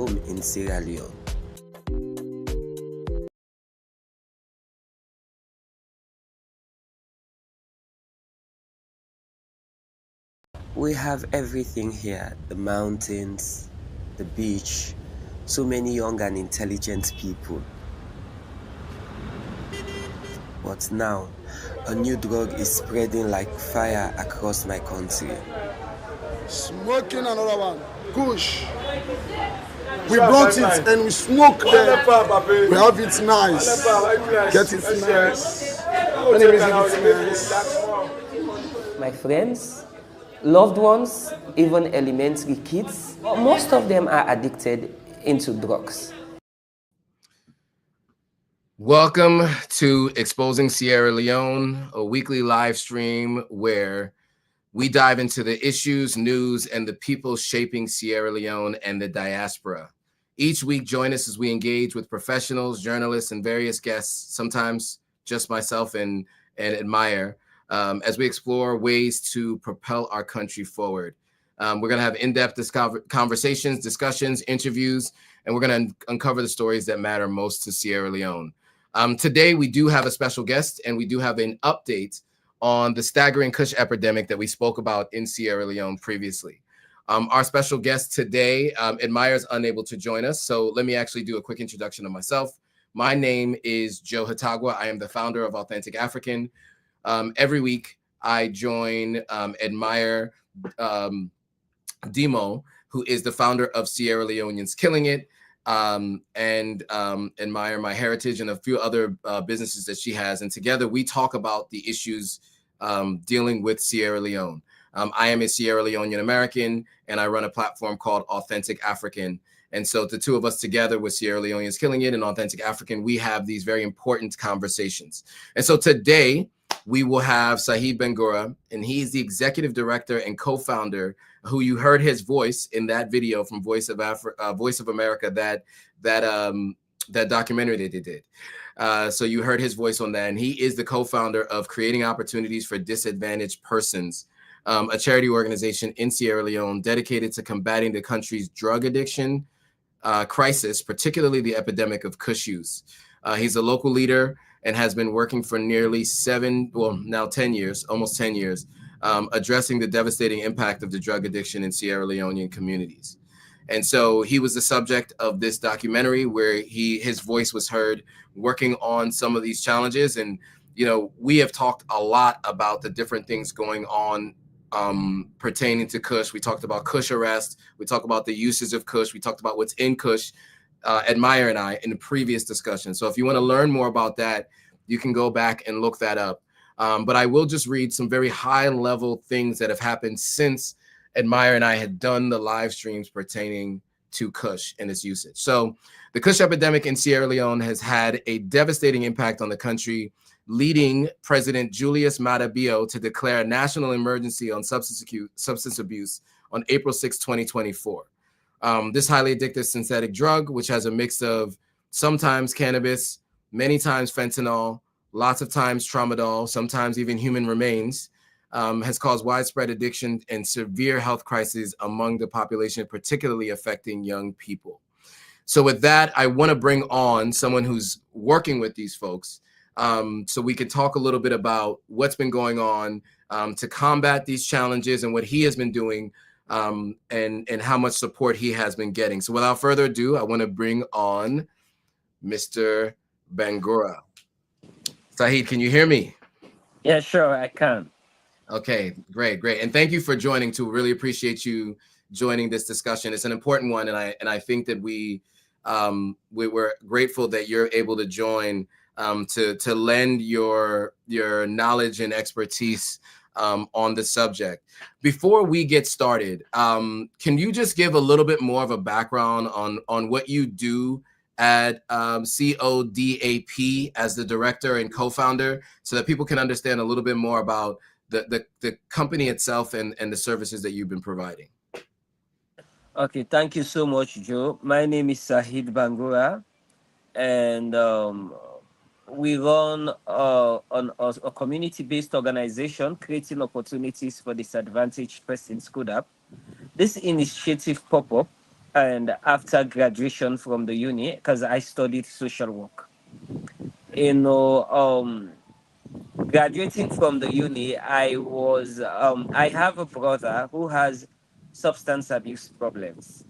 home in Sierra Leone. We have everything here, the mountains, the beach, so many young and intelligent people. But now, a new drug is spreading like fire across my country. Smoking another one, Kush. We brought it and we smoke there. We have it nice. Get it nice. My friends, loved ones, even elementary kids, most of them are addicted into drugs. Welcome to Exposing Sierra Leone, a weekly live stream where we dive into the issues, news, and the people shaping Sierra Leone and the diaspora. Each week, join us as we engage with professionals, journalists, and various guests, sometimes just myself and Admire, as we explore ways to propel our country forward. We're going to have in-depth conversations, discussions, interviews, and we're going to uncover the stories that matter most to Sierra Leone. Today, we do have a special guest, and we do have an update on the staggering Kush epidemic that we spoke about in Sierra Leone previously. Our special guest today, Admire, is unable to join us, so let me actually do a quick introduction of myself. My name is Joe Hatagwa. I am the founder of Authentic African. Every week, I join Admire Demo, who is the founder of Sierra Leoneans Killing It, and Admire My Heritage and a few other businesses that she has. And together we talk about the issues dealing with Sierra Leone. I am a Sierra Leonean American, and I run a platform called Authentic African. And so the two of us together with Sierra Leoneans Killing It and Authentic African, we have these very important conversations. And so today we will have Sahid Bangura, and he's the executive director and co-founder, who you heard his voice in that video from Voice of America, that documentary that they did. So you heard his voice on that, and he is the co-founder of Creating Opportunities for Disadvantaged Persons, a charity organization in Sierra Leone dedicated to combating the country's drug addiction crisis, particularly the epidemic of Kush use. He's a local leader and has been working for nearly 10 years, almost 10 years, addressing the devastating impact of the drug addiction in Sierra Leonean communities. And so he was the subject of this documentary where his voice was heard working on some of these challenges. And, you know, we have talked a lot about the different things going on pertaining to Kush. We talked about Kush arrest. We talked about the uses of Kush. We talked about what's in Kush, Admire and I, in the previous discussion. So if you want to learn more about that, you can go back and look that up. But I will just read some very high level things that have happened since Admire and I had done the live streams pertaining to Kush and its usage. So the Kush epidemic in Sierra Leone has had a devastating impact on the country, leading President Julius Maada Bio to declare a national emergency on substance abuse on April 6, 2024. This highly addictive synthetic drug, which has a mix of sometimes cannabis, many times fentanyl, lots of times tramadol, sometimes even human remains, has caused widespread addiction and severe health crises among the population, particularly affecting young people. So with that, I want to bring on someone who's working with these folks, so we can talk a little bit about what's been going on to combat these challenges and what he has been doing, and how much support he has been getting. So without further ado, I want to bring on Mr. Bangura. Sahid, can you hear me? Yeah, sure, I can. Okay, great. And thank you for joining too. Really appreciate you joining this discussion. It's an important one, and I think that we were grateful that you're able to join to lend your knowledge and expertise on the subject. Before we get started, can you just give a little bit more of a background on what you do at CODaP as the director and co-founder, so that people can understand a little bit more about the company itself and the services that you've been providing? Okay, thank you so much, Joe. My name is Sahid Bangura, and we run a community-based organization creating opportunities for disadvantaged persons, CODaP. This initiative pop-up and after graduation from the uni, because I studied social work. You know, graduating from the uni, I have a brother who has substance abuse problems.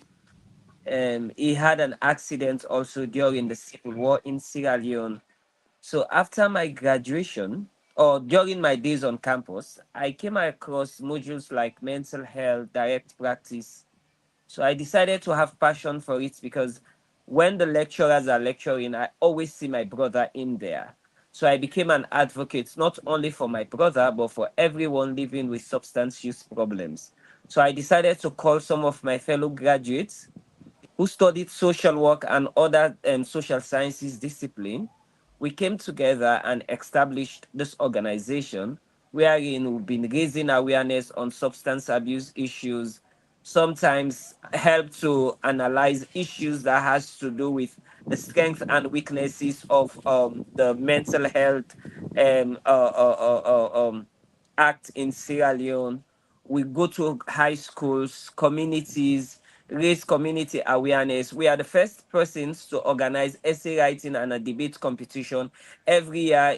He had an accident also during the civil war in Sierra Leone. So after my graduation, or during my days on campus, I came across modules like mental health, direct practice. So I decided to have passion for it because when the lecturers are lecturing, I always see my brother in there. So I became an advocate not only for my brother, but for everyone living with substance use problems. So I decided to call some of my fellow graduates who studied social work and other social sciences discipline. We came together and established this organization wherein we've been raising awareness on substance abuse issues, sometimes help to analyze issues that has to do with the strengths and weaknesses of the mental health um, uh, uh, act in Sierra Leone. We go to high schools, communities, raise community awareness. We are the first persons to organize essay writing and a debate competition every year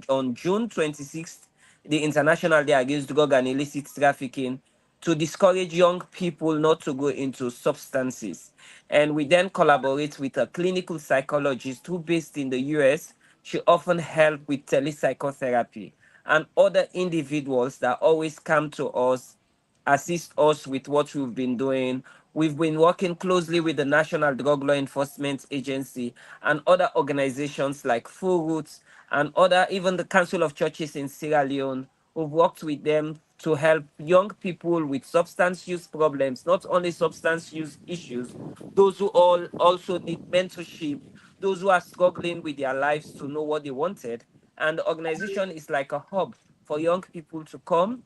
on June 26th, the International Day Against Drug and Illicit Trafficking, to discourage young people not to go into substances. And we then collaborate with a clinical psychologist who based in the US. She often help with telepsychotherapy and other individuals that always come to us, assist us with what we've been doing. We've been working closely with the National Drug Law Enforcement Agency and other organizations like Full Roots and other, even the Council of Churches in Sierra Leone. We've worked with them to help young people with substance use problems, not only substance use issues, those who all also need mentorship, those who are struggling with their lives to know what they wanted. And the organization is like a hub for young people to come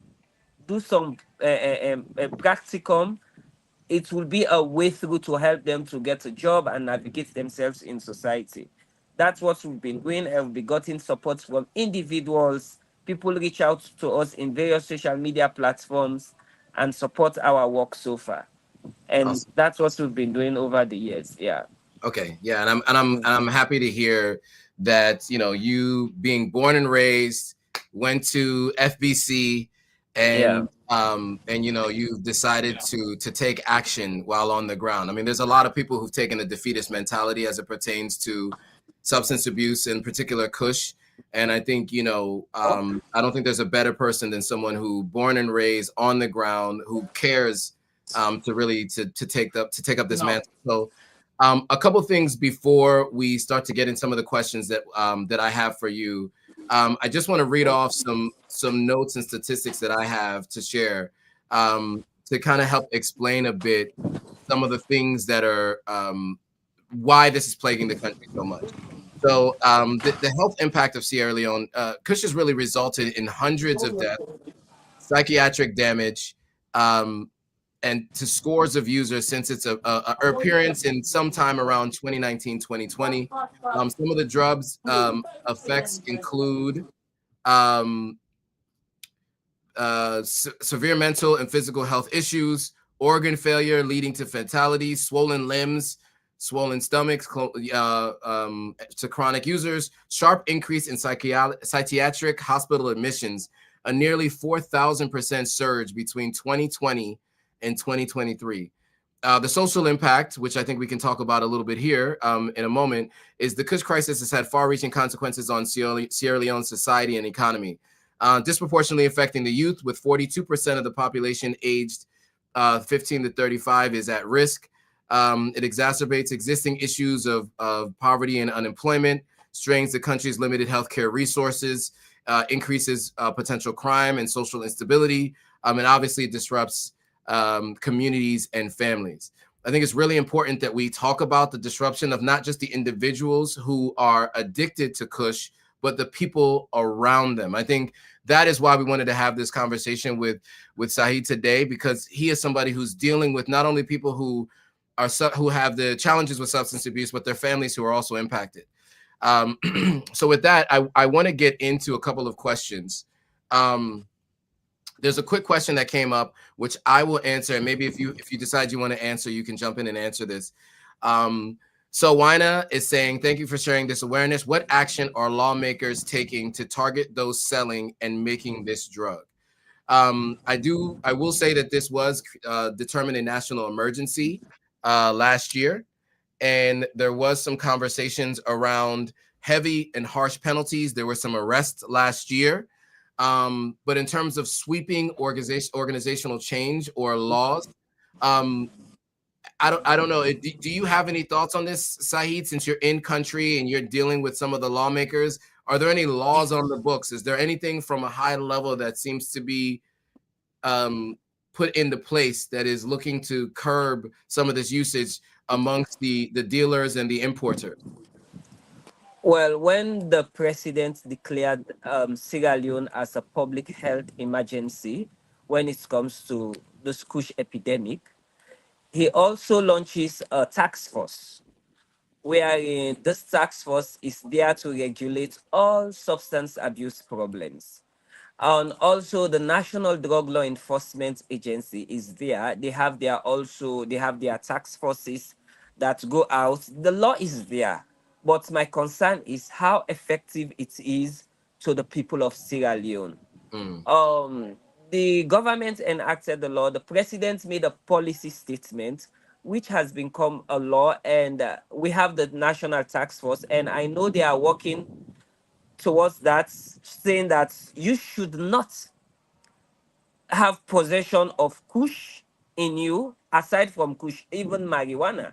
do some practicum. It will be a way through to help them to get a job and navigate themselves in society. That's what we've been doing, and we've been getting support from individuals. People reach out to us in various social media platforms and support our work so far. And Awesome. that's what we've been doing over the years. Yeah. Okay, yeah, and I'm happy to hear that, you know, you being born and raised, went to FBC, Yeah. and you know, you've decided to take action while on the ground. I mean, there's a lot of people who've taken a defeatist mentality as it pertains to substance abuse, in particular Kush. And I think, you know, I don't think there's a better person than someone who born and raised on the ground, who cares, to really to take up this mantle. So a couple things before we start to get in some of the questions that that I have for you. I just want to read off some notes and statistics that I have to share, to kind of help explain a bit some of the things that are why this is plaguing the country so much. So the health impact of Sierra Leone, Kush has really resulted in hundreds of deaths, psychiatric damage, um, and to scores of users since its appearance in sometime around 2019, 2020. Some of the drugs effects include um, severe mental and physical health issues, organ failure leading to fatalities, swollen limbs, swollen stomachs to chronic users, sharp increase in psychiatric hospital admissions, a nearly 4,000% surge between 2020 and 2023. The social impact, which I think we can talk about a little bit here in a moment, is the Kush crisis has had far-reaching consequences on Sierra Leone's society and economy, disproportionately affecting the youth, with 42% of the population aged 15 to 35 is at risk. It exacerbates existing issues of poverty and unemployment, strains the country's limited healthcare resources, increases potential crime and social instability, and obviously disrupts communities and families. I think it's really important that we talk about the disruption of not just the individuals who are addicted to Kush, but the people around them. I think that is why we wanted to have this conversation with Sahid today, because he is somebody who's dealing with not only people who have the challenges with substance abuse, but their families who are also impacted. So with that, I want to get into a couple of questions. there's a quick question that came up, which I will answer. And maybe if you decide you want to answer, you can jump in and answer this. So Wina is saying, thank you for sharing this awareness. What action are lawmakers taking to target those selling and making this drug? I will say that this was determined a national emergency last year, and there was some conversations around heavy and harsh penalties. There were some arrests last year. But in terms of sweeping organizational change or laws, um, I don't know. Do you have any thoughts on this, Sahid? Since you're in country and you're dealing with some of the lawmakers, are there any laws on the books? Is there anything from a high level that seems to be um, put into place that is looking to curb some of this usage amongst the dealers and the importers? Well, when the president declared Sierra Leone as a public health emergency when it comes to the Kush epidemic, he also launches a task force wherein this task force is there to regulate all substance abuse problems. And also the National Drug Law Enforcement Agency is there. They have their task forces that go out. The law is there. But my concern is how effective it is to the people of Sierra Leone. Mm, um the government enacted the law. The president made a policy statement which has become a law, and we have the national task force, and I know they are working towards that, saying that you should not have possession of kush in you, aside from kush, even marijuana,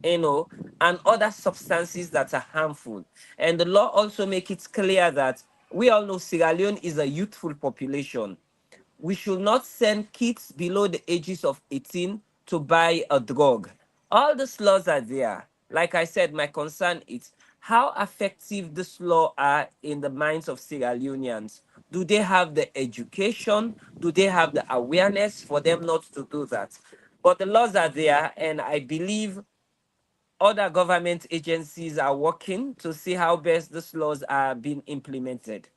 you know, and other substances that are harmful. And the law also make it clear that we all know Sierra Leone is a youthful population. We should not send kids below the ages of 18 to buy a drug. All these laws are there. Like I said, my concern is how effective this law are in the minds of Sierra Leoneans. Do they have the education? Do they have the awareness for them not to do that? But the laws are there, and I believe other government agencies are working to see how best these laws are being implemented.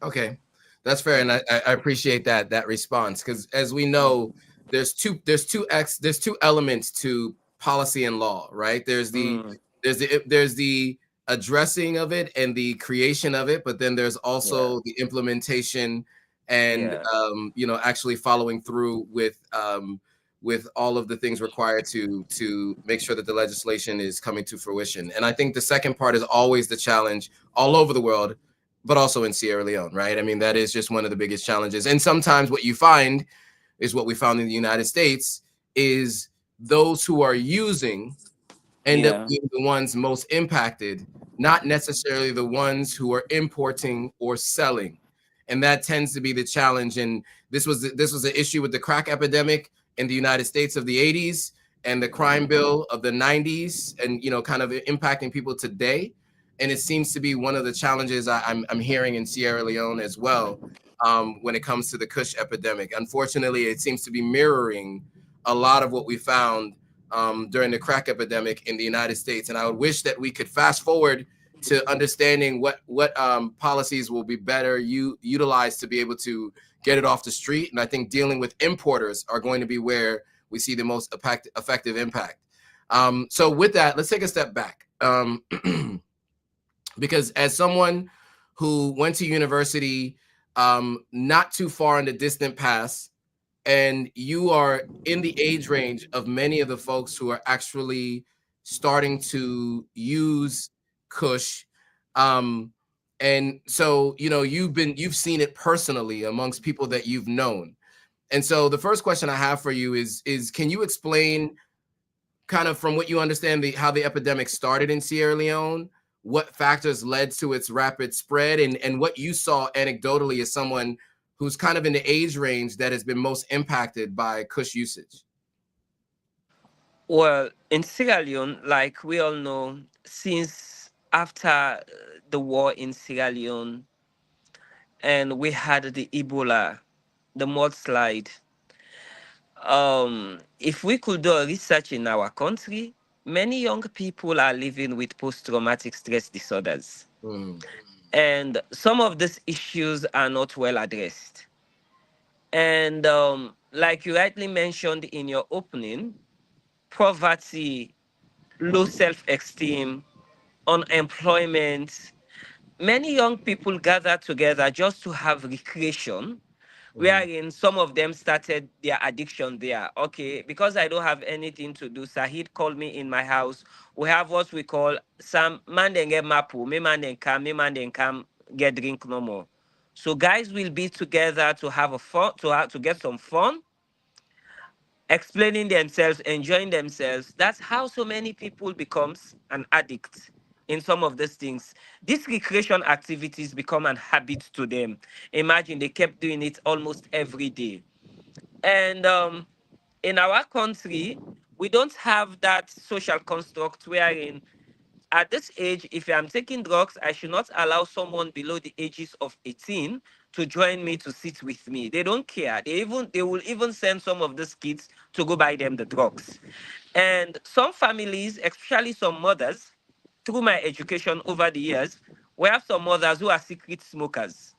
okay, that's fair, and I appreciate that response, because as we know, there's two elements to policy and law, right? Mm, There's the addressing of it and the creation of it, but then there's yeah, also the implementation and yeah, actually following through with all of the things required to make sure that the legislation is coming to fruition. And I think the second part is always the challenge all over the world, but also in Sierra Leone, right? I mean, that is just one of the biggest challenges. And sometimes what you find is what we found in the United States is those who are using end up yeah. being the ones most impacted, not necessarily the ones who are importing or selling. And that tends to be the challenge. And this was an issue with the crack epidemic in the United States of the 80s and the crime bill of the 90s, and kind of impacting people today. And it seems to be one of the challenges I'm hearing in Sierra Leone as well, when it comes to the Kush epidemic. Unfortunately, it seems to be mirroring a lot of what we found during the crack epidemic in the United States. And I would wish that we could fast forward to understanding what policies will be better utilized to be able to get it off the street. And I think dealing with importers are going to be where we see the most effective impact. So with that, let's take a step back. Because as someone who went to university not too far in the distant past, and you are in the age range of many of the folks who are actually starting to use Kush, and so you've seen it personally amongst people that you've known. And so the first question I have for you is can you explain, kind of from what you understand, how the epidemic started in Sierra Leone, what factors led to its rapid spread, and what you saw anecdotally as someone who's kind of in the age range that has been most impacted by Kush usage? Well, in Sierra Leone, like we all know, since after the war in Sierra Leone, and we had the Ebola, the mudslide. If we could do a research in our country, many young people are living with post-traumatic stress disorders, Mm, and some of these issues are not well addressed. And like you rightly mentioned in your opening, poverty, low self-esteem, unemployment. Many young people gather together just to have recreation, Mhm. wherein some of them started their addiction there. Okay, because I don't have anything to do, Sahid called me in my house. We have what we call some man then get mapu, me man then come get drink no more. So guys will be together to have a fun, to get some fun, explaining themselves, enjoying themselves. That's how so many people becomes an addict in some of these things. These recreation activities become an habit to them. Imagine they kept doing it almost every day. And in our country, we don't have that social construct wherein at this age, if I'm taking drugs, I should not allow someone below the ages of 18 to join me to sit with me. They don't care. They will even send some of these kids to go buy them the drugs. And some families, especially some mothers, through my education over the years, we have some mothers who are secret smokers.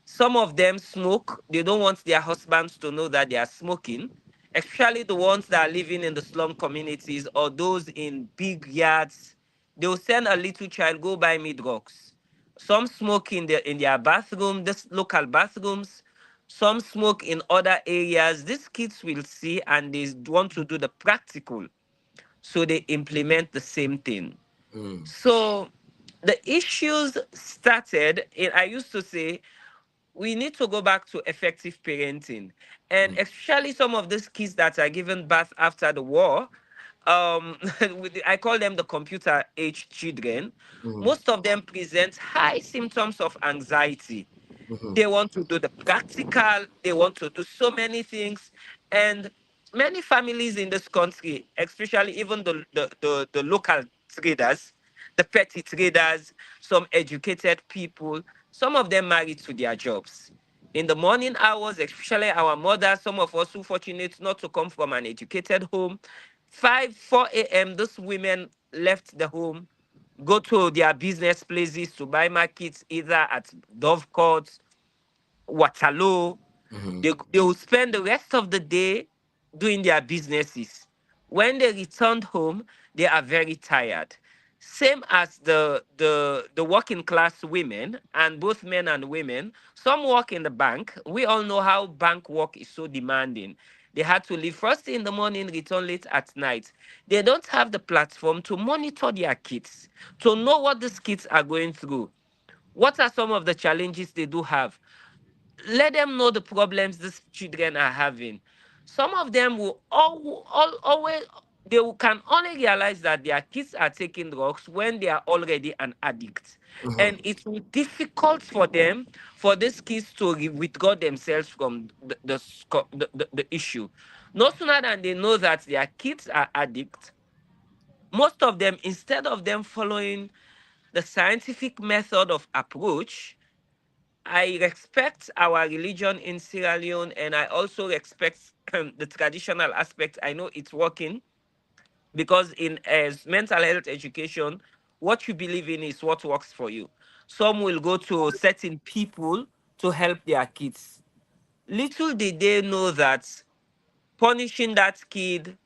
Some of them smoke. They don't want their husbands to know that they are smoking, especially the ones that are living in the slum communities or those in big yards. They'll send a little child, go buy me drugs. Some smoke in their bathroom, this local bathrooms. Some smoke in other areas. These kids will see and they want to do the practical. So they implement the same thing. Mm. So the issues started, I used to say, we need to go back to effective parenting. And Mm. especially some of these kids that are given birth after the war, I call them the computer age children. Mhm. Most of them present high symptoms of anxiety. Mhm. They want to do the practical, they want to do so many things. And many families in this country, especially even the local traders, the petty traders, some educated people, some of them married to their jobs. In the morning hours, especially our mothers, some of us who fortunate not to come from an educated home, 5, 4 a.m., those women left the home, go to their business places to buy markets, either at Dovecourt, Waterloo. Mhm. They will spend the rest of the day doing their businesses. When they returned home, they are very tired. Same as the working class women, and both men and women. Some work in the bank. We all know how bank work is so demanding. They had to leave first in the morning, return late at night. They don't have the platform to monitor their kids, to know what these kids are going through. What are some of the challenges they do have? Let them know the problems these children are having. Some of them will always, can only realize that their kids are taking drugs when they are already an addict. Mhm. And it will be difficult for them, for these kids to withdraw themselves from the issue. No sooner than they know that their kids are addicts, most of them, instead of them following the scientific method of approach, I respect our religion in Sierra Leone, and I also respect the traditional aspect. I know it's working because in as mental health education, what you believe in is what works for you. Some will go to certain people to help their kids. Little did they know that punishing that kid,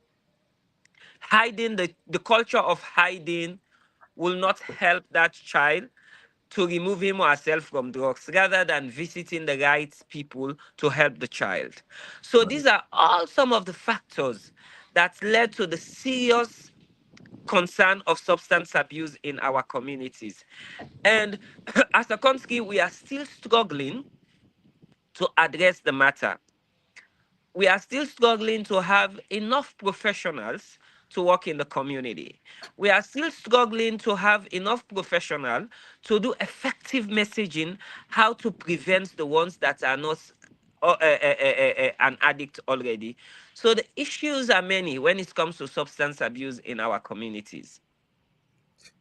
hiding the culture of hiding will not help that child to remove him or herself from drugs rather than visiting the right people to help the child. So Right. these are all some of the factors that led to the serious concern of substance abuse in our communities. And as a country, we are still struggling to address the matter. We are still struggling to have enough professionals to work in the community. We are still struggling to have enough professionals to do effective messaging, how to prevent the ones that are not an addict already. So the issues are many when it comes to substance abuse in our communities.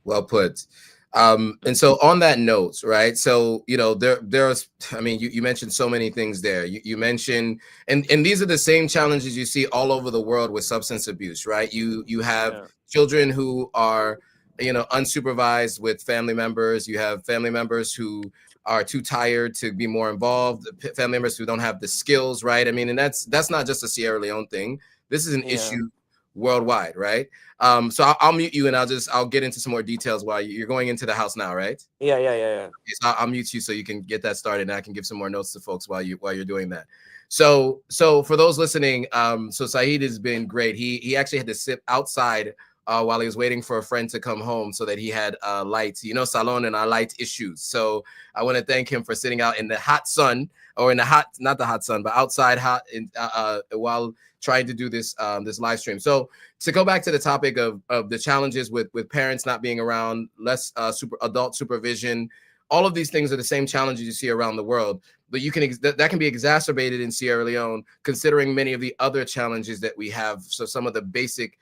Well put. And so on that note, right? So there's, I mean, you mentioned so many things there. You mentioned, and these are the same challenges you see all over the world with substance abuse, right? You have Yeah. children who are unsupervised with family members. You have family members who are too tired to be more involved, family members who don't have the skills, right? I mean, and that's not just a Sierra Leone thing. This is an Yeah. issue worldwide, right? So I'll mute you and I'll get into some more details while you're going into the house now, right? Yeah, yeah, yeah, yeah. So I'll mute you so you can get that started, and I can give some more notes to folks while you're doing that. So for those listening, so Sahid has been great. He actually had to sit outside while he was waiting for a friend to come home so that he had lights. You know, Salon and our light issues. So I want to thank him for sitting out in the hot sun, or in the hot, not the hot sun, but outside hot, while trying to do this live stream. So to go back to the topic of the challenges with parents not being around, less adult supervision, all of these things are the same challenges you see around the world, but you can that can be exacerbated in Sierra Leone, considering many of the other challenges that we have. So some of the basic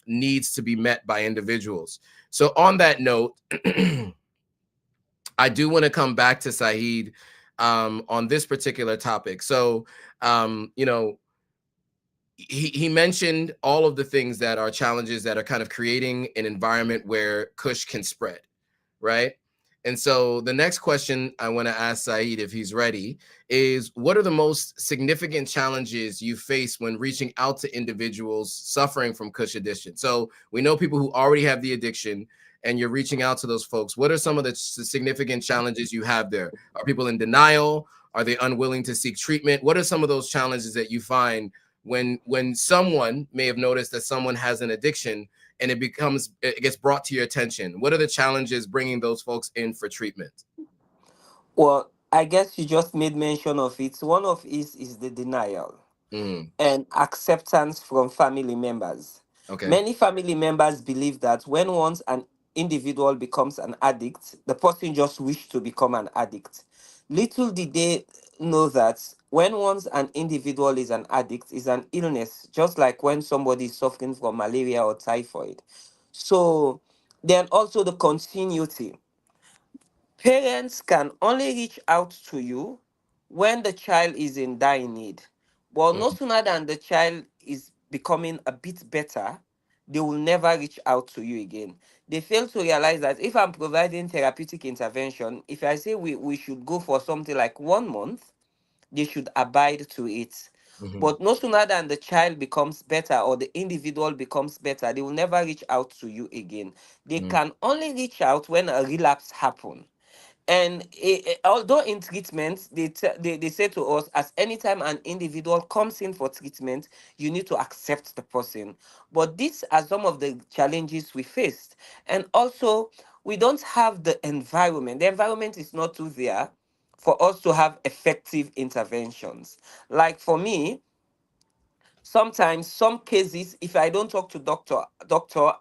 needs to be met by individuals. So on that note, I do want to come back to Sahid on this particular topic. So you know, he mentioned all of the things that are challenges that are kind of creating an environment where Kush can spread, right? And so the next question I want to ask Saeed, if he's ready, is what are the most significant challenges you face when reaching out to individuals suffering from Kush addiction? So we know people who already have the addiction and you're reaching out to those folks. What are some of the significant challenges you have there? Are people in denial? Are they unwilling to seek treatment? What are some of those challenges that you find when someone may have noticed that someone has an addiction and it gets brought to your attention? What are the challenges bringing those folks in for treatment? Well, I guess you just made mention of it. One of is the denial Mm, and acceptance from family members. okay. Many family members believe that when once an individual becomes an addict, the person just wished to become an addict. Little did they know that when once an individual is an addict, is an illness, just like when somebody is suffering from malaria or typhoid. So then also the continuity. Parents can only reach out to you when the child is in dire need. But no Mm, sooner than the child is becoming a bit better, they will never reach out to you again. They fail to realize that if I'm providing therapeutic intervention, if I say we should go for something like 1 month, they should abide to it. mhm, But no sooner than the child becomes better or the individual becomes better, they will never reach out to you again. They mm, can only reach out when a relapse happens. And although in treatment, they say to us, as anytime an individual comes in for treatment, you need to accept the person. But these are some of the challenges we faced. And also, we don't have the environment. The environment is not too there for us to have effective interventions. Like for me, sometimes some cases, if I don't talk to doctor,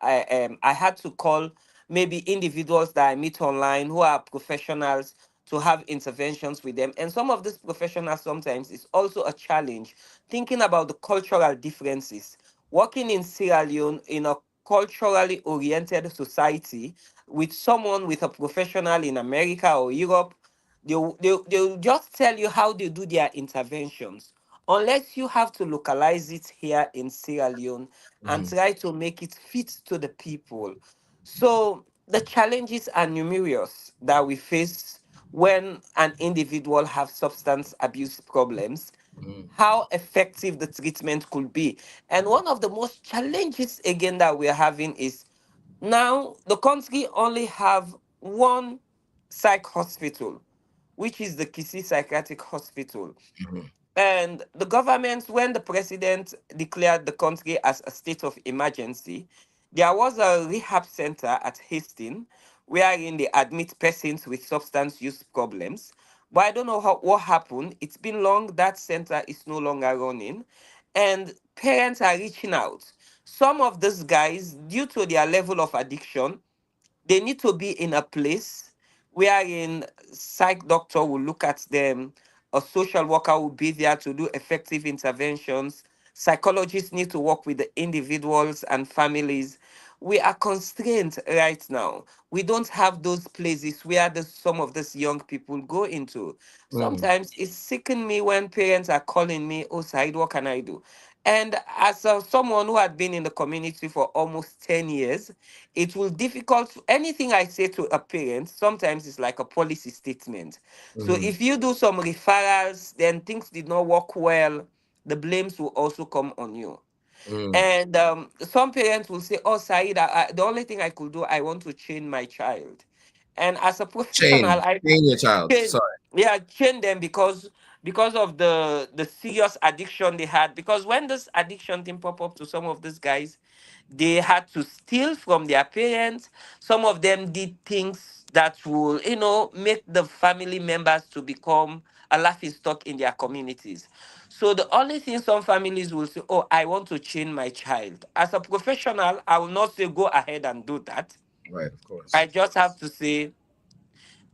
I had to call maybe individuals that I meet online who are professionals to have interventions with them. And some of these professionals sometimes is also a challenge, thinking about the cultural differences. Working in Sierra Leone in a culturally oriented society with someone with a professional in America or Europe, they'll just tell you how they do their interventions, unless you have to localize it here in Sierra Leone and mhm, try to make it fit to the people. So the challenges are numerous that we face when an individual have substance abuse problems, mhm, how effective the treatment could be. And one of the most challenges again that we're having is now the country only have one psych hospital, which is the Kisi Psychiatric Hospital. mhm, And the government, when the president declared the country as a state of emergency, there was a rehab center at Hastings wherein they admit persons with substance use problems. But I don't know what happened. It's been long, that center is no longer running. And parents are reaching out. Some of these guys, due to their level of addiction, they need to be in a place wherein psych doctor will look at them, a social worker will be there to do effective interventions, psychologists need to work with the individuals and families. We are constrained right now. We don't have those places where some of these young people go into. mm, Sometimes it's sickening me when parents are calling me, oh, Said, what can I do? And as someone who had been in the community for almost 10 years, it will difficult. Anything I say to a parent, sometimes it's like a policy statement. So Mm, if you do some referrals, then things did not work well, the blames will also come on you. mm. And some parents will say, "Oh, Said, the only thing I could do, I want to train my child." And as a professional, I Chain your child. train, Sorry. yeah, train them because of the serious addiction they had. Because when this addiction thing pop up to some of these guys, they had to steal from their parents. Some of them did things that will, make the family members to become a laughing stock in their communities. So the only thing some families will say, "Oh, I want to train my child." As a professional, I will not say go ahead and do that. Right, of course. I just have to say,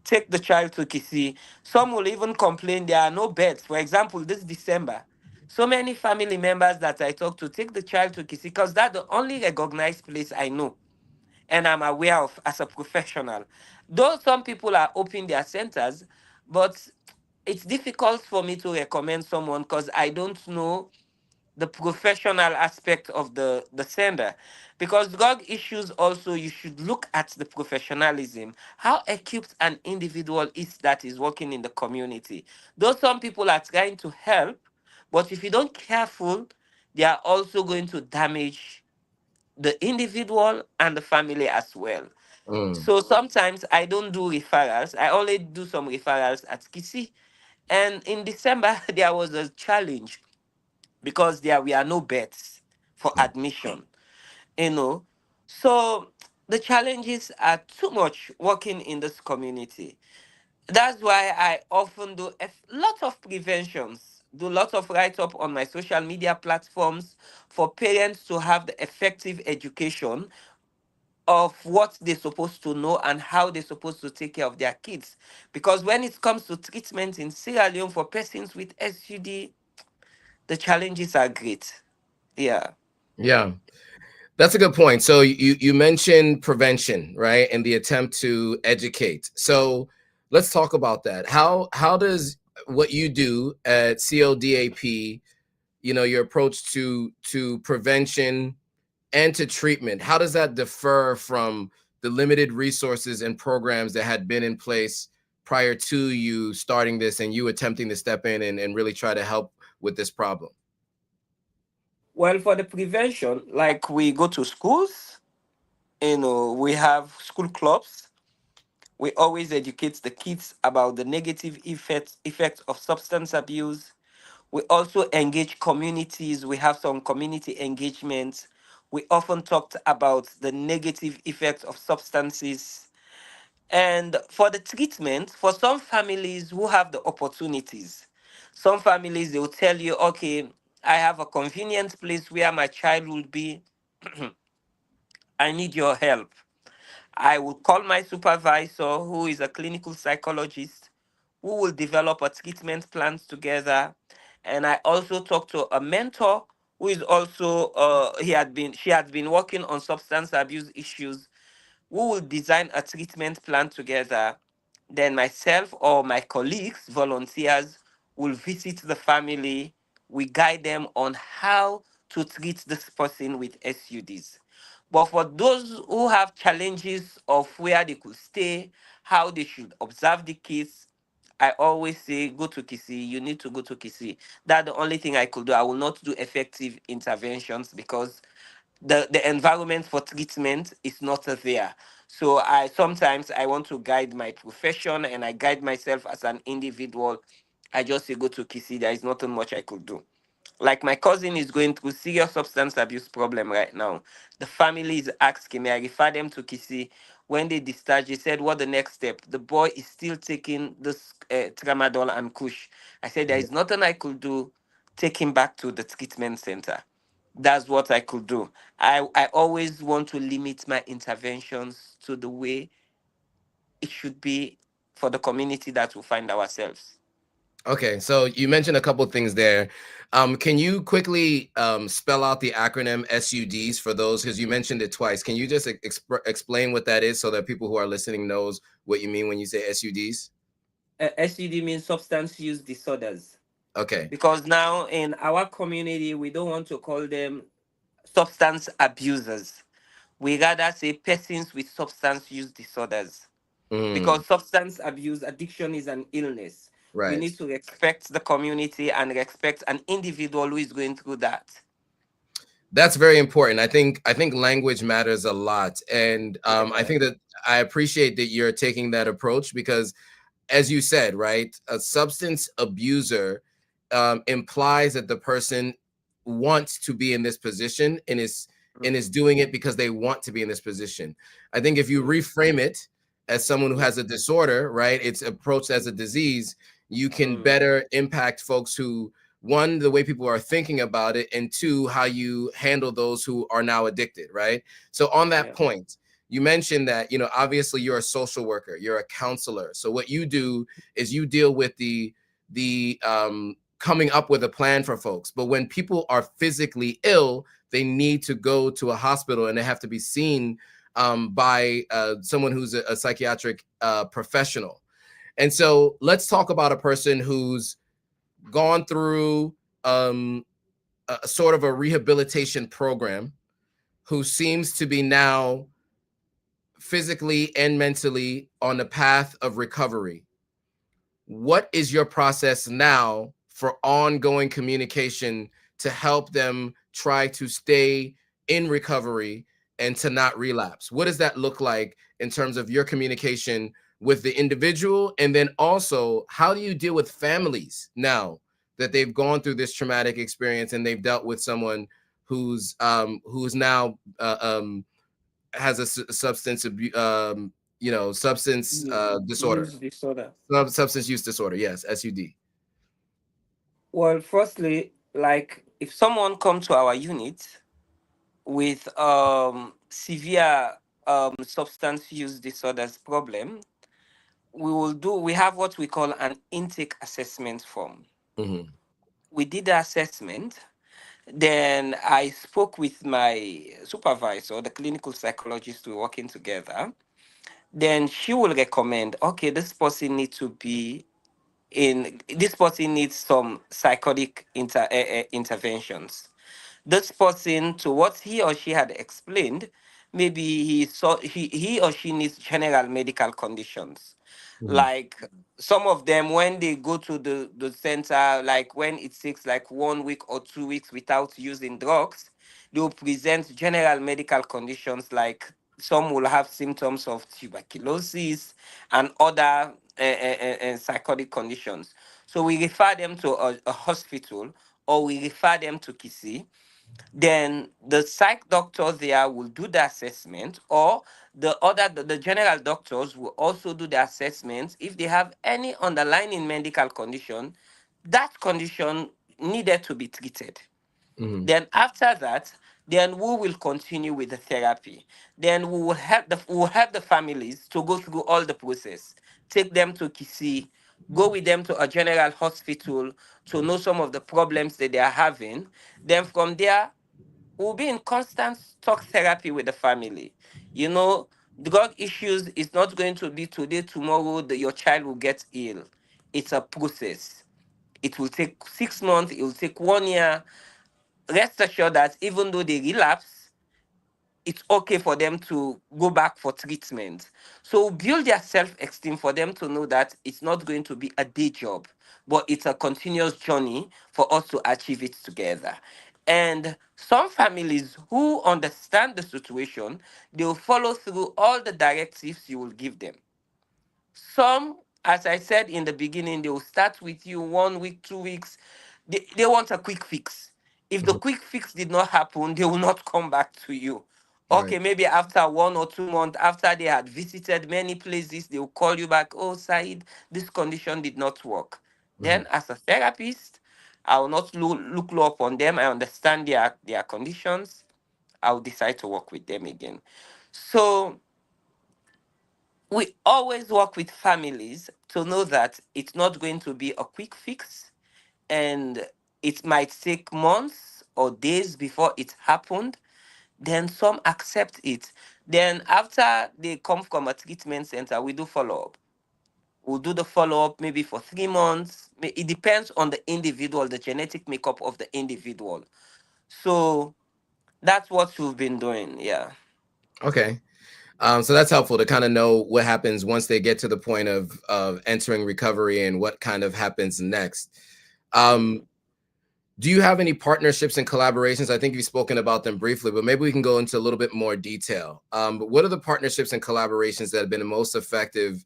take the child to Kisi. Some will even complain there are no beds. For example, this December, so many family members that I talk to take the child to Kisi because that's the only recognized place I know and I'm aware of as a professional. Though some people are opening their centers, but it's difficult for me to recommend someone because I don't know the professional aspect of the sender. Because drug issues also, you should look at the professionalism, how equipped an individual is that is working in the community. Though some people are trying to help, but if you don't careful, they are also going to damage the individual and the family as well. Mm, So sometimes I don't do referrals. I only do some referrals at Kisi. And in December, there was a challenge because there were no beds for mm. admission, you know. So the challenges are too much working in this community. That's why I often do a lot of preventions, do lots of write-up on my social media platforms for parents to have the effective education of what they're supposed to know and how they're supposed to take care of their kids. Because when it comes to treatment in Sierra Leone for persons with SUD, the challenges are great. Yeah. Yeah. That's a good point. So you mentioned prevention, right? And the attempt to educate. So let's talk about that. How does what you do at CODAP, your approach to prevention and to treatment, how does that differ from the limited resources and programs that had been in place prior to you starting this and you attempting to step in and really try to help with this problem? Well, for the prevention, like we go to schools, we have school clubs. We always educate the kids about the negative effects of substance abuse. We also engage communities. We have some community engagements. We often talked about the negative effects of substances. And for the treatment, for some families who have the opportunities, some families they will tell you, "Okay, I have a convenient place where my child will be. I need your help." I will call my supervisor, who is a clinical psychologist, who will develop a treatment plan together. And I also talk to a mentor who is also she had been working on substance abuse issues, who will design a treatment plan together. Then myself or my colleagues, volunteers, will visit the family. We guide them on how to treat this person with SUDs. But for those who have challenges of where they could stay, how they should observe the kids, I always say, go to Kisi. You need to go to Kisi. That's the only thing I could do. I will not do effective interventions because the environment for treatment is not there. So I sometimes I want to guide my profession and I guide myself as an individual. I just say go to Kisi. There is nothing much I could do. Like my cousin is going through serious substance abuse problem right now. The family is asking me. I refer them to Kisi. When they discharge, they said, "What the next step?" The boy is still taking this tramadol and Kush. I said, "There is nothing I could do. Take him back to the treatment center." That's what I could do. I always want to limit my interventions to the way it should be for the community that we find ourselves. Okay, so you mentioned a couple of things there. Can you quickly spell out the acronym SUDs for those? Because you mentioned it twice. Can you just explain what that is so that people who are listening knows what you mean when you say SUDs? SUD means substance use disorders. Okay. Because now in our community, we don't want to call them substance abusers. We rather say persons with substance use disorders, Mm, because substance abuse addiction is an illness. We right. need to respect the community and respect an individual who is going through that. That's very important. I think language matters a lot, and I Yeah. think that I appreciate that you're taking that approach because, as you said, right, a substance abuser implies that the person wants to be in this position and is Mhm. doing it because they want to be in this position. I think if you Mhm. reframe it as someone who Mhm. has a disorder, right, it's approached as a disease, you can Mhm. better impact folks who, one, the way people are thinking about it, and two, how you handle those who are now addicted, right? So on that Yeah. point, you mentioned that, obviously you're a social worker, you're a counselor. So what you do is you deal with the coming up with a plan for folks. But when people are physically ill, they need to go to a hospital and they have to be seen by someone who's a psychiatric professional. And so let's talk about a person who's gone through a sort of a rehabilitation program, who seems to be now physically and mentally on the path of recovery. What is your process now for ongoing communication to help them try to stay in recovery and to not relapse? What does that look like in terms of your communication with the individual? And then also, how do you deal with families now that they've gone through this traumatic experience and they've dealt with someone who's now has a substance abuse, substance disorder, Use disorder. substance use disorder. Yes, SUD. Well, firstly, like if someone come to our unit with severe substance use disorders problem, we have what we call an intake assessment form. Hmm. We did the assessment, then I spoke with my supervisor, the clinical psychologist, we're working together. Then she will recommend, okay, this person needs some psychotic interventions. This person, to what he or she had explained, maybe he or she needs general medical conditions. Hmm. Like some of them, when they go to the center, like when it takes like 1 week or 2 weeks without using drugs, they will present general medical conditions, like some will have symptoms of tuberculosis and other psychotic conditions. So we refer them to a hospital, or we refer them to Kisi. Then the psych doctor there will do the assessment, or the general doctors will also do the assessment. If they have any underlying medical condition, that condition needed to be treated. Hmm. Then after that, then we will continue with the therapy. Then we will help the families to go through all the process. Take them to Kisi, go with them to a general hospital to know some of the problems that they are having. Then from there, we'll be in constant talk therapy with the family. You know, drug issues is not going to be today, tomorrow that your child will get ill. It's a process. It will take 6 months, it will take 1 year. Rest assured that even though they relapse, it's okay for them to go back for treatment. So build their self-esteem for them to know that it's not going to be a day job, but it's a continuous journey for us to achieve it together. And some families who understand the situation, they'll follow through all the directives you will give them. Some, as I said in the beginning, they will start with you 1 week, 2 weeks. They want a quick fix. If the Hmm. quick fix did not happen, they will not come back to you. Right. Okay, maybe after 1 or 2 months, after they had visited many places, they will call you back. Oh, Said, this condition did not work. Hmm. Then, as a therapist, I will not look low upon them. I understand their conditions. I will decide to work with them again. So, we always work with families to know that it's not going to be a quick fix, and it might take months or days before it happened. Then some accept it. Then after they come from a treatment center, we do follow up. We'll do the follow up maybe for 3 months. It depends on the individual, the genetic makeup of the individual. So that's what we've been doing. Yeah. Okay. So that's helpful to kind of know what happens once they get to the point of entering recovery and what kind of happens next. Um, Mm. do you have any partnerships and collaborations? I think you've spoken about them briefly, but maybe we can go into a little bit more detail. But what are the partnerships and collaborations that have been the most effective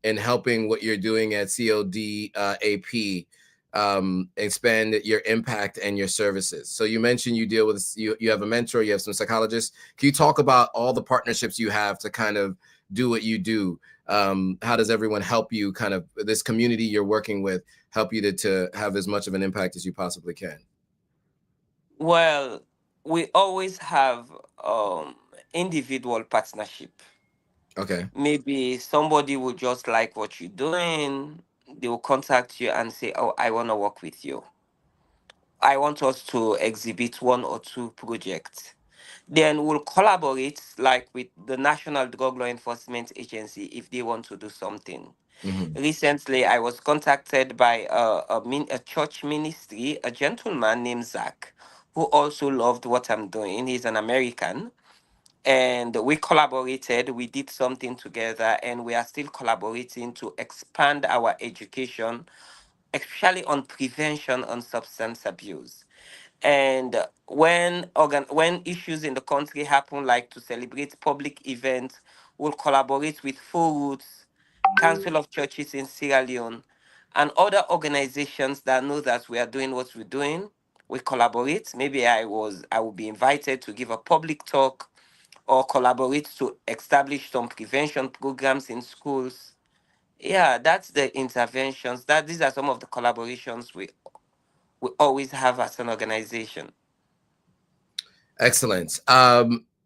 in helping what you're doing at CODAP expand your impact and your services? So you mentioned you deal with you have a mentor, you have some psychologists. Can you talk about all the partnerships you have to kind of do what you do? How does everyone help you, kind of this community you're working with, help you to have as much of an impact as you possibly can? Well, we always have individual partnership. Okay. Maybe somebody will just like what you're doing. They will contact you and say, "Oh, I want to work with you. I want us to exhibit one or two projects." Then we'll collaborate, like with the National Drug Law Enforcement Agency, if they want to do something. Mm-hmm. Recently, I was contacted by a church ministry, a gentleman named Zach, who also loved what I'm doing. He's an American. And we collaborated, we did something together, and we are still collaborating to expand our education, especially on prevention on substance abuse. And when issues in the country happen, like to celebrate public events, we'll collaborate with Full Roots, Council of Churches in Sierra Leone, and other organizations that know that we are doing what we're doing. We collaborate. Maybe I will be invited to give a public talk or collaborate to establish some prevention programs in schools. Yeah, that's the interventions. That these are some of the collaborations we always have as an organization. Excellent.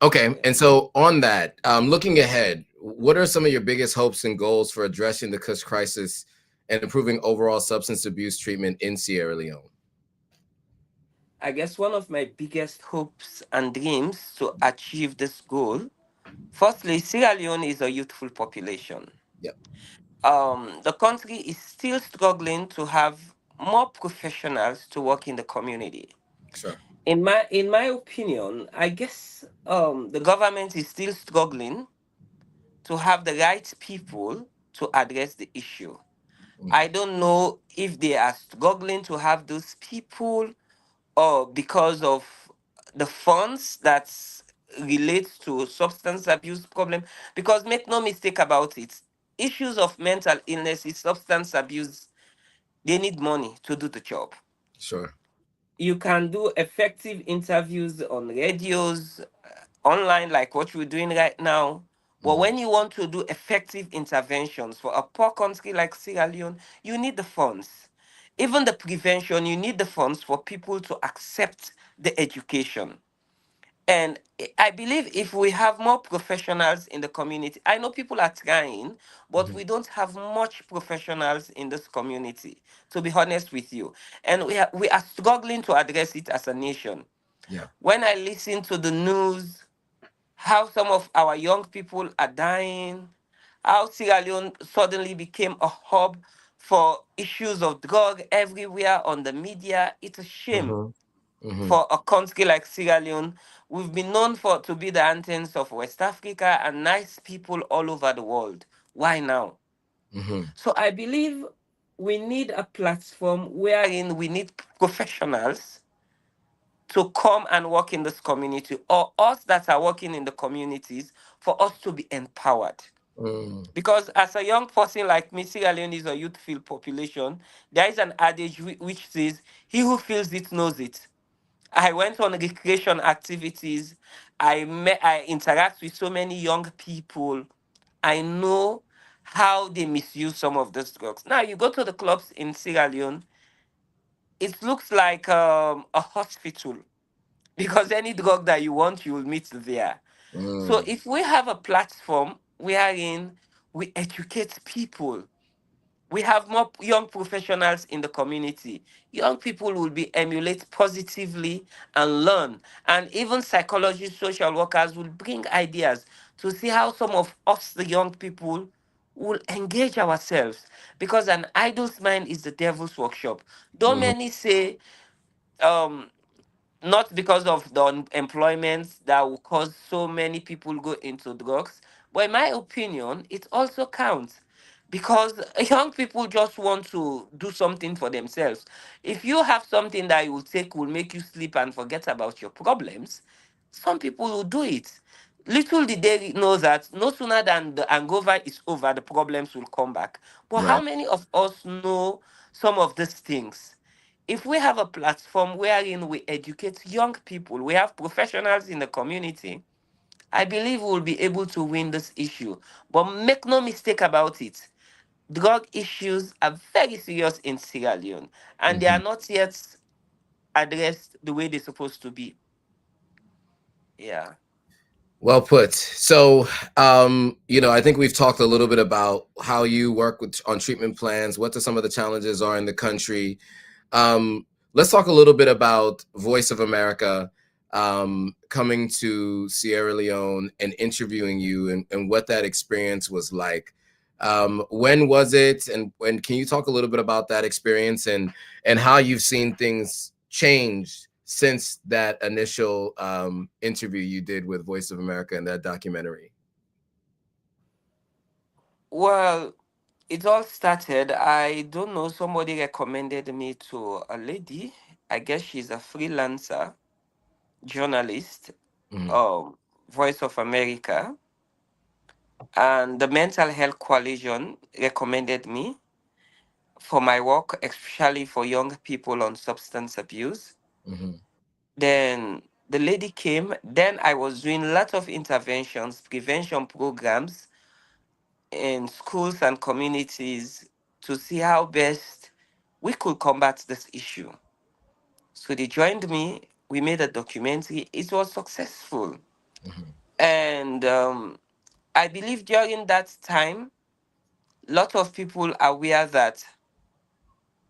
Okay, Yeah. and so on that, looking ahead, what are some of your biggest hopes and goals for addressing the Kush crisis and improving overall substance abuse treatment in Sierra Leone? I guess one of my biggest hopes and dreams to achieve this goal. Firstly, Sierra Leone is a youthful population. Yep, The country is still struggling to have more professionals to work in the community. sure. In my opinion, I guess the government is still struggling to have the right people to address the issue. Mm, I don't know if they are struggling to have those people or because of the funds that relates to substance abuse problem. Because make no mistake about it, issues of mental illness is substance abuse. They need money to do the job. sure. You can do effective interviews on radios, online, like what we're doing right now. But Mm, when you want to do effective interventions for a poor country like Sierra Leone, you need the funds. Even the prevention, you need the funds for people to accept the education. And I believe if we have more professionals in the community, I know people are trying, but mhm, we don't have much professionals in this community, to be honest with you. And we are struggling to address it as a nation. yeah. When I listen to the news, how some of our young people are dying, how Sierra Leone suddenly became a hub for issues of drug everywhere on the media, it's a shame Hmm. Hmm. for a country like Sierra Leone. We've been known for to be the antennas of West Africa and nice people all over the world. Why now? Hmm. So I believe we need a platform wherein we need professionals to come and work in this community, or us that are working in the communities, for us to be empowered. Mm, Because as a young person like me, Sierra Leone is a youthful population. There is an adage which says, "He who feels it knows it." I went on recreation activities. I interact with so many young people. I know how they misuse some of these drugs. Now you go to the clubs in Sierra Leone, it looks like a hospital because any drug that you want, you will meet there. So mm, if we have a platform wherein we educate people, we have more young professionals in the community. Young people will be emulate positively and learn. And even psychologists, social workers will bring ideas to see how some of us, the young people, we'll engage ourselves, because an idle's mind is the devil's workshop. Though Hmm. many say, um, not because of the unemployment that will cause so many people go into drugs, but in my opinion it also counts, because young people just want to do something for themselves. If you have something that you will take will make you sleep and forget about your problems, some people will do it. Little did they know that no sooner than the hangover is over, the problems will come back. But how Right. many of us know some of these things? If we have a platform wherein we educate young people, we have professionals in the community, I believe we'll be able to win this issue. But make no mistake about it, drug issues are very serious in Sierra Leone, and they Hmm. are not yet addressed the way they're supposed to be. Yeah. Well put. So, I think we've talked a little bit about how you work with on treatment plans, what some of the challenges are in the country. Um, let's talk a little bit about Voice of America coming to Sierra Leone and interviewing you, and what that experience was like. When was it, and when can you talk a little bit about that experience, and how you've seen things change since that initial interview you did with Voice of America and that documentary? Well, it all started, I don't know, somebody recommended me to a lady. I guess she's a freelancer journalist, Hmm. um, Voice of America, and the Mental Health Coalition recommended me for my work, especially for young people on substance abuse. Hmm. Then the lady came. Then I was doing lots of interventions, prevention programs in schools and communities to see how best we could combat this issue. So they joined me. We made a documentary. It was successful. Hmm. And I believe during that time, a lot of people are aware that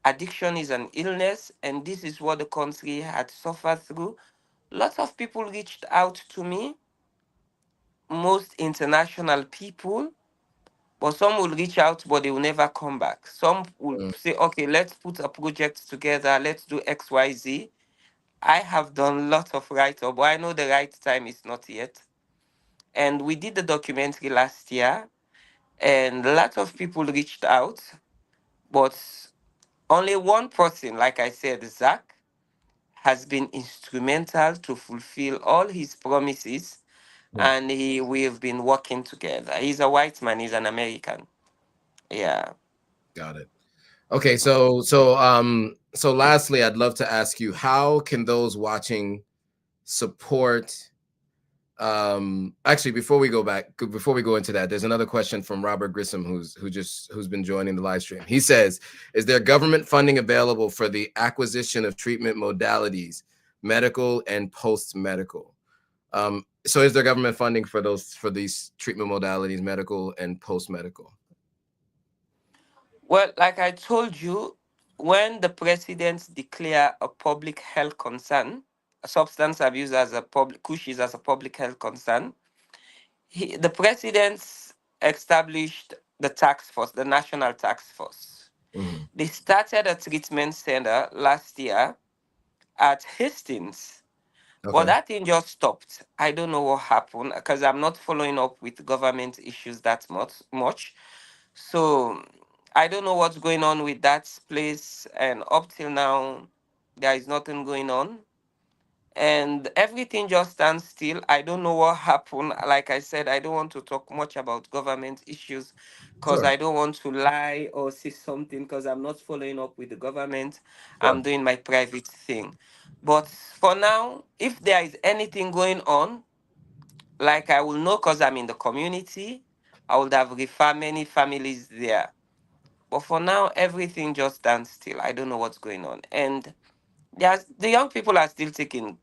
addiction is an illness, and this is what the country had suffered through. Lots of people reached out to me, most international people, but some will reach out, but they will never come back. Some will say, okay, let's put a project together, let's do XYZ. I have done lots of write up, but I know the right time is not yet. And we did the documentary last year, and a lot of people reached out, but only one person, like I said, Zach, has been instrumental to fulfill all his promises, and we've been working together. He's a white man, he's an American. Yeah. Got it. Okay, so lastly, I'd love to ask you, how can those watching support? Actually, before we go into that, there's another question from Robert Grissom, who's been joining the live stream. He says, is there government funding available for the acquisition of treatment modalities, medical and post-medical? So is there government funding for these treatment modalities, medical and post-medical? Well, like I told you, when the president declare a public health concern, substance abuse as a public, Kush is as a public health concern, the president established the task force, the national task force. Hmm. They started a treatment center last year at Hastings, but Okay. that thing just stopped. I don't know what happened because I'm not following up with government issues that much. So I don't know what's going on with that place, and up till now, there is nothing going on, and everything just stands still. I don't know what happened. Like I said, I don't want to talk much about government issues because Sure. I don't want to lie or say something because I'm not following up with the government. Sure. I'm doing my private thing. But for now, if there is anything going on, like I will know because I'm in the community, I would have referred many families there. But for now, everything just stands still. I don't know what's going on. And the young people are still taking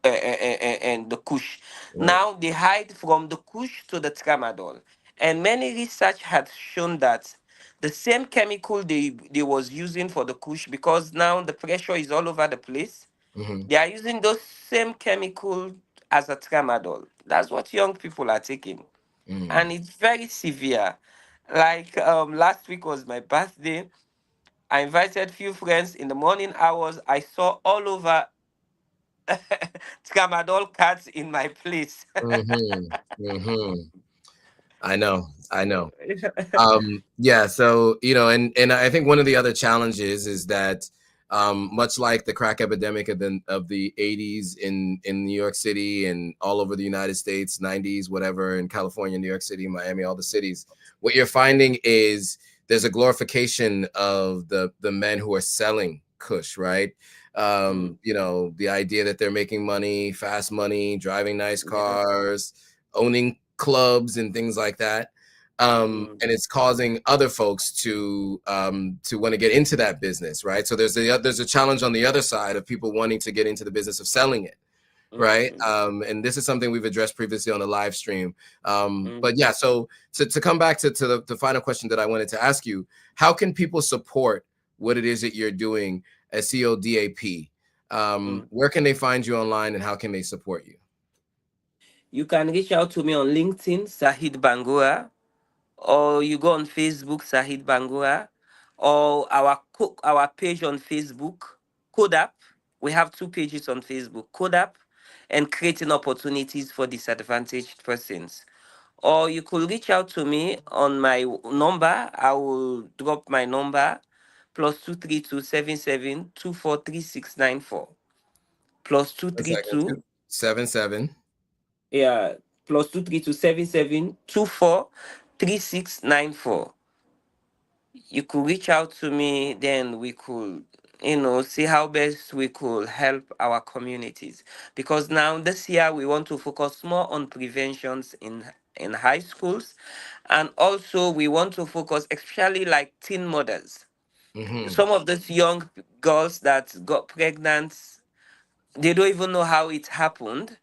and the Kush. Right. Now they hide from the Kush to the tramadol. And many research had shown that the same chemical they was using for the Kush, because now the pressure is all over the place, Hmm. they are using those same chemical as a tramadol. That's what young people are taking. Mm. And it's very severe. Like last week was my birthday. I invited few friends in the morning hours. I saw all over tramadol cards in my place. Mm-hmm. Mm-hmm. I know. I know. Yeah, so and I think one of the other challenges is that much like the crack epidemic of the 80s in New York City and all over the United States, 90s, whatever, in California, New York City, Miami, all the cities, what you're finding is there's a glorification of the men who are selling Kush, right? Mm, The idea that they're making money, fast money, driving nice yeah. cars, owning clubs and things like that, Mm, and it's causing other folks to want to get into that business, right? So there's a challenge on the other side of people wanting to get into the business of selling it, right? mm, And this is something we've addressed previously on the live stream. But mm, yeah, so to come back to the final question that I wanted to ask you, how can people support what it is that you're doing at CODAP? mm. Where can they find you online, and how can they support you? You can reach out to me on LinkedIn, Sahid Bangura, or you go on Facebook, Sahid Bangura, or our page on Facebook, CODaP. We have two pages on Facebook, CODaP and Creating Opportunities for Disadvantaged Persons. Or you could reach out to me on my number. I will drop my number, +232 77 24 3694. Plus two One three second. two 77. Yeah, +232 77 24 3694. You could reach out to me, then we could, see how best we could help our communities. Because now this year we want to focus more on preventions in high schools, and also we want to focus especially like teen mothers. Mm-hmm. Some of these young girls that got pregnant, they don't even know how it happened,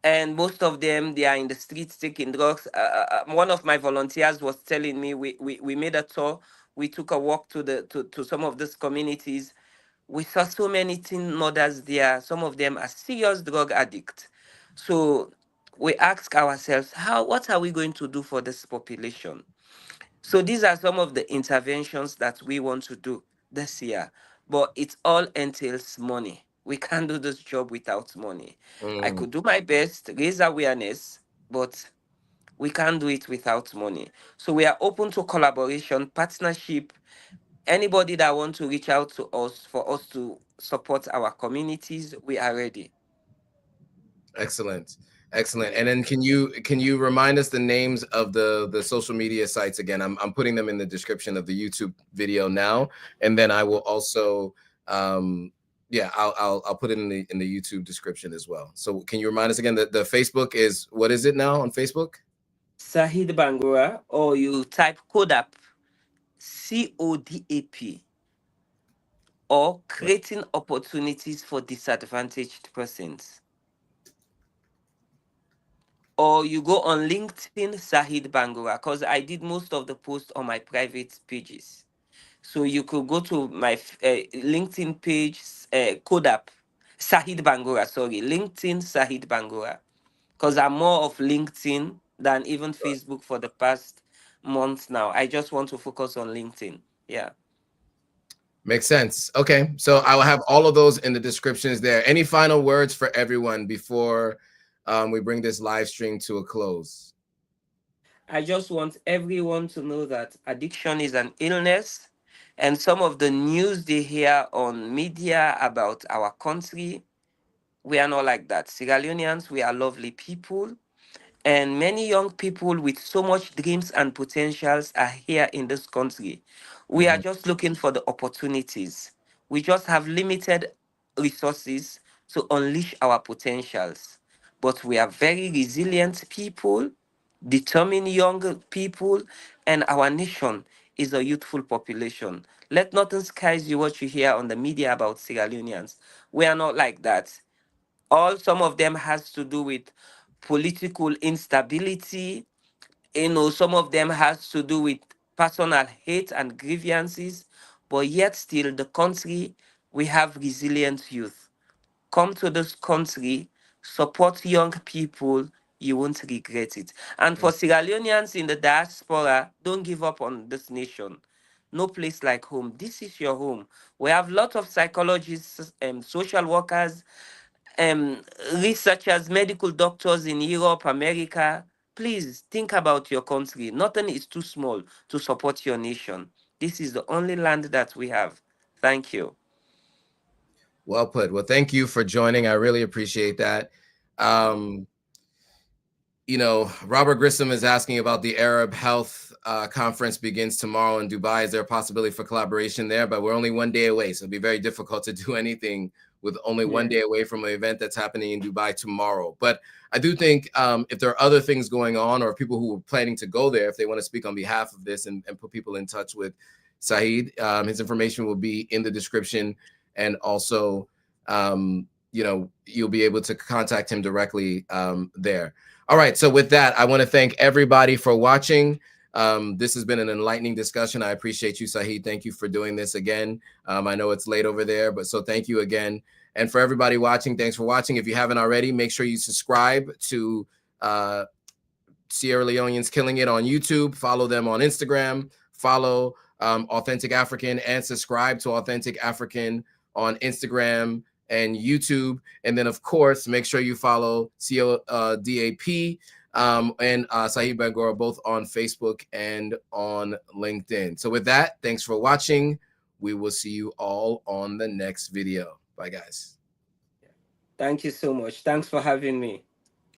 and most of them, they are in the streets taking drugs. One of my volunteers was telling me, we made a tour, we took a walk to some of these communities. We saw so many teen mothers there. Some of them are serious drug addicts. So we ask ourselves, how what are we going to do for this population? So these are some of the interventions that we want to do this year, but it all entails money. We can't do this job without money. I Mm. could do my best, raise awareness, but we can't do it without money. So we are open to collaboration, partnership. Anybody that wants to reach out to us for us to support our communities, we are ready. Excellent. Excellent. And Mm. then can you remind us the names of the social media sites again? I'm putting them in the description of the YouTube video now, and then I will also yeah, I'll put it in the YouTube description as well. So can you remind us again that the Facebook is, what is it now on Facebook? Sahid Bangura, or you type CODAP, CODAP, or creating opportunities for disadvantaged persons. Or you go on LinkedIn, Sahid Bangura, because I did most of the posts on my private pages. So you could go to my LinkedIn page, CODaP, Sahid Bangura, sorry, LinkedIn Sahid Bangura, because I'm more of LinkedIn than even Facebook for the past months now. I just want to focus on LinkedIn. Yeah. Makes sense. Okay. So I will have all of those in the descriptions there. Any final words for everyone before we bring this live stream to a close? I just want everyone to know that addiction is an illness, and some of the news they hear on media about our country, we are not like that. Sierra Leoneans, we are lovely people, and many young people with so much dreams and potentials are here in this country. We are Mhm. just looking for the opportunities. We just have limited resources to unleash our potentials. But we are very resilient people, determined young people, and our nation is a youthful population. Let nothing scare you what you hear on the media about Sierra Leoneans. We are not like that. All some of them has to do with political instability. Some of them has to do with personal hate and grievances, but yet still the country, we have resilient youth. Come to this country, support young people, You won't regret it. And for Sierra Leoneans in the diaspora, don't give up on this nation. No place like home. This is your home. We have lots of psychologists, social workers, um, researchers, medical doctors in Europe, America. Please think about your country. Nothing is too small to support your nation. This is the only land that we have. Thank you. Well put. Well, thank you for joining. I really appreciate that. You know, Robert Grissom is asking about the Arab Health Conference begins tomorrow in Dubai. Is there a possibility for collaboration there? But we're only 1 day away, so it'll be very difficult to do anything with only 1 day away from an event that's happening in Dubai tomorrow. But I do think if there are other things going on, or people who are planning to go there, if they want to speak on behalf of this and put people in touch with Sahid, his information will be in the description. And also, you know, you'll be able to contact him directly there. All right. So with that, I want to thank everybody for watching. This has been an enlightening discussion. I appreciate you, Sahid. Thank you for doing this again. I know it's late over there, but so thank you again. And for everybody watching, thanks for watching. If you haven't already, make sure you subscribe to Sierra Leoneans Killing It on YouTube. Follow them on Instagram. Follow Authentic African and subscribe to Authentic African on Instagram and YouTube. And then, of course, make sure you follow CODaP and Sahid Bangura both on Facebook and on LinkedIn. So with that, thanks for watching. We will see you all on the next video. Bye, guys. Thank you so much. Thanks for having me.